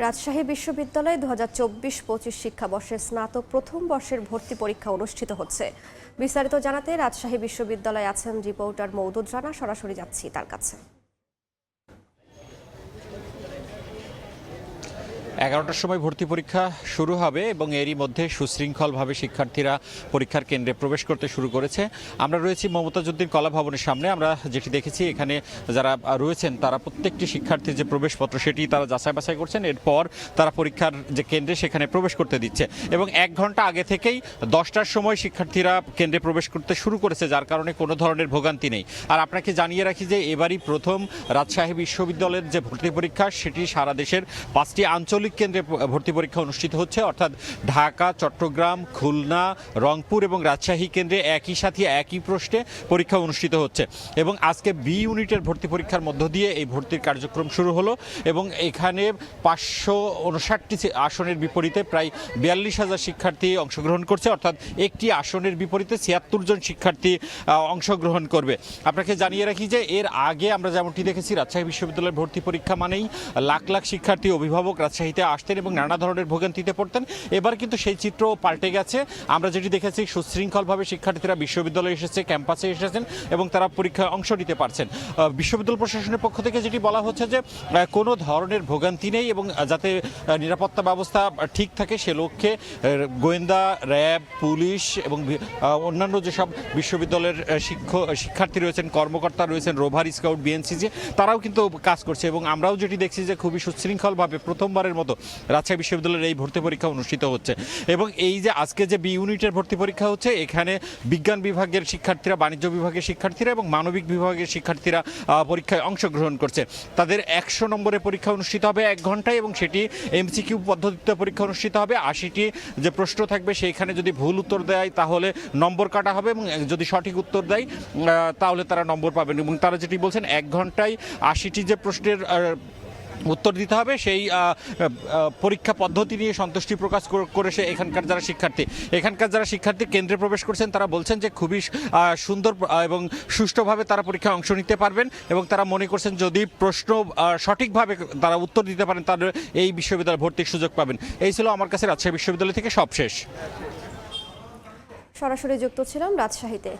রাজশাহী বিশ্ববিদ্যালয়ে 2024-25 শিক্ষাবর্ষের স্নাতক প্রথম বর্ষের ভর্তি পরীক্ষা অনুষ্ঠিত হচ্ছে। বিস্তারিত জানাতে রাজশাহী বিশ্ববিদ্যালয়ে আছেন রিপোর্টার মওদুদ রানা। সরাসরি যাচ্ছি তার কাছে। 11টার সময় ভর্তি পরীক্ষা শুরু হবে এবং এরই মধ্যে সুশৃঙ্খলভাবে শিক্ষার্থীরা পরীক্ষার কেন্দ্রে প্রবেশ করতে শুরু করেছে। আমরা রয়েছি মমতাজউদ্দিন কলা ভবনের সামনে। আমরা যেটি দেখেছি এখানে যারা রয়েছেন তারা প্রত্যেকটি শিক্ষার্থীর যে প্রবেশপত্র সেটি তারা যাচাই বাছাই করছেন। এরপর তারা পরীক্ষার যে কেন্দ্রে সেখানে প্রবেশ করতে দিচ্ছে এবং 1 ঘন্টা আগে থেকেই 10টার সময় শিক্ষার্থীরা কেন্দ্রে প্রবেশ করতে শুরু করেছে, যার কারণে কোনো ধরনের ভোগান্তি নেই। আর আপনাকে জানিয়ে রাখি যে এবারই প্রথম রাজশাহী বিশ্ববিদ্যালয়ের যে ভর্তি পরীক্ষা সেটি সারা দেশের 5টি আঞ্চলিক কেন্দ্রে ভর্তি পরীক্ষা অনুষ্ঠিত হচ্ছে, অর্থাৎ ঢাকা, চট্টগ্রাম, খুলনা, রংপুর এবং রাজশাহী কেন্দ্রে একই সাথে একই প্রশ্নে পরীক্ষা অনুষ্ঠিত হচ্ছে। এবং আজকে বি ইউনিটের ভর্তি পরীক্ষার মধ্য দিয়ে এই ভর্তির কার্যক্রম শুরু হলো এবং এখানে 559টি আসনের বিপরীতে প্রায় 42,000 শিক্ষার্থী অংশগ্রহণ করছে, অর্থাৎ একটি আসনের বিপরীতে 76 জন শিক্ষার্থী অংশগ্রহণ করবে। আপনাকে জানিয়ে রাখি যে এর আগে আমরা যেমনটি দেখেছি রাজশাহী বিশ্ববিদ্যালয়ের ভর্তি পরীক্ষা মানেই লাখ লাখ শিক্ষার্থী, অভিভাবক রাজশাহীতে আসতেন এবং নানা ধরনের ভোগান্তিতে পড়তেন। এবার কিন্তু সেই চিত্র পাল্টে গেছে। আমরা যেটি দেখেছি সুশৃঙ্খলভাবে শিক্ষার্থীরা বিশ্ববিদ্যালয়ে এসেছে, ক্যাম্পাসে এসেছেন এবং তারা পরীক্ষায় অংশ নিতে পারছেন। বিশ্ববিদ্যালয় প্রশাসনের পক্ষ থেকে যেটি বলা হচ্ছে যে কোনো ধরনের ভোগান্তি নেই এবং যাতে নিরাপত্তা ব্যবস্থা ঠিক থাকে সে লক্ষ্যে গোয়েন্দা, র্যাব, পুলিশ এবং অন্যান্য যেসব বিশ্ববিদ্যালয়ের শিক্ষার্থী রয়েছেন, কর্মকর্তা রয়েছেন, রোভার স্কাউট, বিএনসিসি, তারাও কিন্তু কাজ করছে এবং আমরাও যেটি দেখছি যে খুবই সুশৃঙ্খলভাবে প্রথমবারের মতো রাজশাহী বিশ্ববিদ্যালয়ের এই ভর্তি পরীক্ষা অনুষ্ঠিত হচ্ছে। এবং এই যে আজকে যে বি ইউনিটের ভর্তি পরীক্ষা হচ্ছে এখানে বিজ্ঞান বিভাগের শিক্ষার্থীরা, বাণিজ্য বিভাগের শিক্ষার্থীরা এবং মানবিক বিভাগের শিক্ষার্থীরা পরীক্ষায় অংশগ্রহণ করছে। তাদের 100 নম্বরের পরীক্ষা অনুষ্ঠিত হবে 1 ঘন্টায় এবং সেটি এমসিকিউ পদ্ধতিতে পরীক্ষা অনুষ্ঠিত হবে। 80টি যে প্রশ্ন থাকবে সেইখানে যদি ভুল উত্তর দেয় তাহলে নম্বর কাটা হবে এবং যদি সঠিক উত্তর দেয় তাহলে তারা নম্বর পাবেন। এবং তারা যেটি বলছেন 1 ঘন্টায় 80টি যে প্রশ্নের উত্তর দিতে হবে সেই পরীক্ষা পদ্ধতি নিয়ে সন্তুষ্টি প্রকাশ করেছে এখানকার যারা শিক্ষার্থী কেন্দ্রে প্রবেশ করছেন তারা বলছেন যে খুবই সুন্দর এবং সুষ্ঠুভাবে তারা পরীক্ষায় অংশ নিতে পারবেন এবং তারা মনে করছেন যদি প্রশ্ন সঠিকভাবে তারা উত্তর দিতে পারেন তাহলে এই বিশ্ববিদ্যালয়ে ভর্তির সুযোগ পাবেন। এই ছিল আমার কাছে রাজশাহী বিশ্ববিদ্যালয় থেকে সব শেষ। সরাসরি যুক্ত ছিলাম রাজশাহীতে।